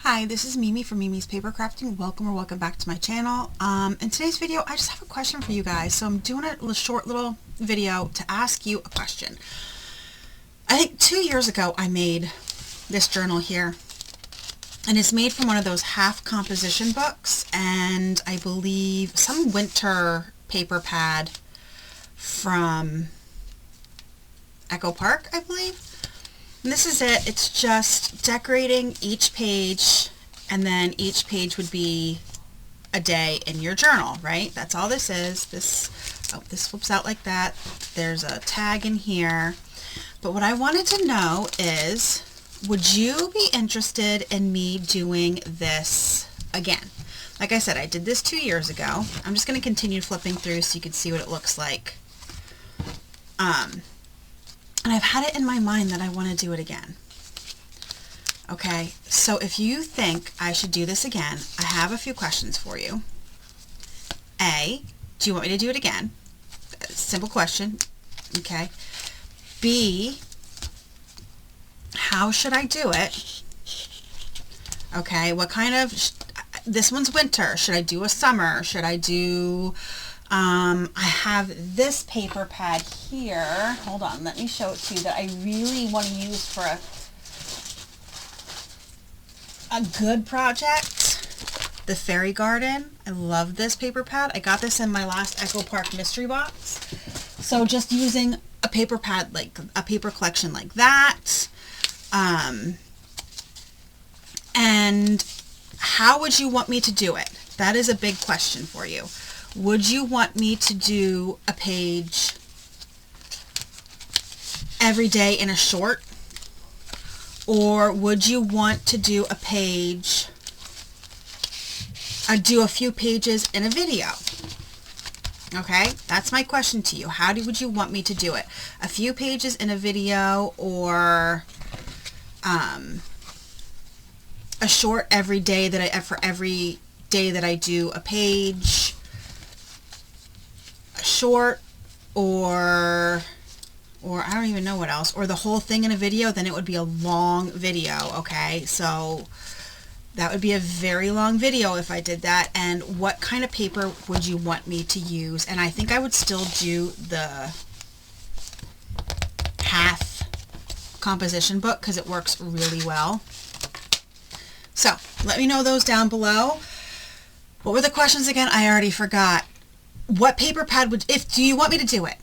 Hi, this is Mimi from Mimi's Paper Crafting. Welcome back to my channel. In today's video, I just have a question for you guys. So I'm doing a short little video to ask you a question. I think 2 years ago I made this journal here, and it's made from one of those half composition books, and I believe some winter paper pad from Echo Park, I believe. And this is it. It's just decorating each page, and then each page would be a day in your journal, right? That's all this is. This flips out like that. There's a tag in here. But what I wanted to know is, would you be interested in me doing this again? Like I said, I did this 2 years ago. I'm just going to continue flipping through so you can see what it looks like. And I've had it in my mind that I want to do it again. Okay, so if you think I should do this again, I have a few questions for you. A, do you want me to do it again? Simple question. Okay. B, how should I do it? Okay, what kind of, this one's winter. Should I do a summer? Should I do, I have this paper pad here. Hold on, let me show it to you, that I really want to use for a good project. The Fairy Garden. I love this paper pad. I got this in my last Echo Park mystery box. So just using a paper pad, like a paper collection like that. And how would you want me to do it? That is a big question for you. Would you want me to do a page every day in a short? Or would you want to do a page, do a few pages in a video? Okay, that's my question to you. How would you want me to do it? A few pages in a video, or a short every day for every day that I do a page? Short, or I don't even know what else, or the whole thing in a video. Then it would be a long video. Okay, so that would be a very long video if I did that. And what kind of paper would you want me to use? And I think I would still do the half composition book because it works really well. So let me know those down below. What were the questions again? I already forgot. What paper pad do you want me to do it?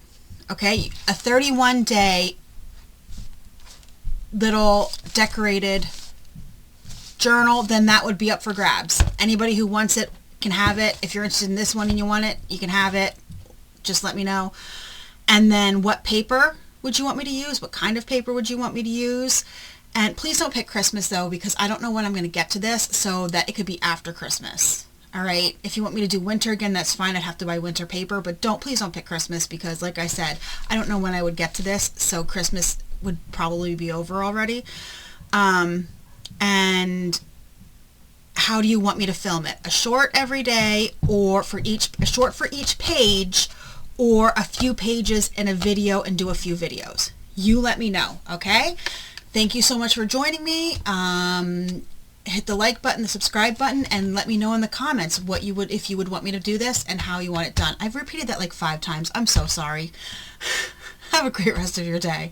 Okay, a 31-day little decorated journal, then that would be up for grabs. Anybody who wants it can have it. If you're interested in this one and you want it, you can have it. Just let me know. And then what paper would you want me to use? What kind of paper would you want me to use? And please don't pick Christmas though, because I don't know when I'm going to get to this, so that it could be after Christmas. All right, if you want me to do winter again, that's fine. I'd have to buy winter paper, but please don't pick Christmas, because like I said, I don't know when I would get to this, so Christmas would probably be over already. And how do you want me to film it? A short every day, or a short for each page, or a few pages in a video and do a few videos? You let me know, okay? Thank you so much for joining me. Hit the like button, the subscribe button, and let me know in the comments if you would want me to do this and how you want it done. I've repeated that like 5 times. I'm so sorry. Have a great rest of your day.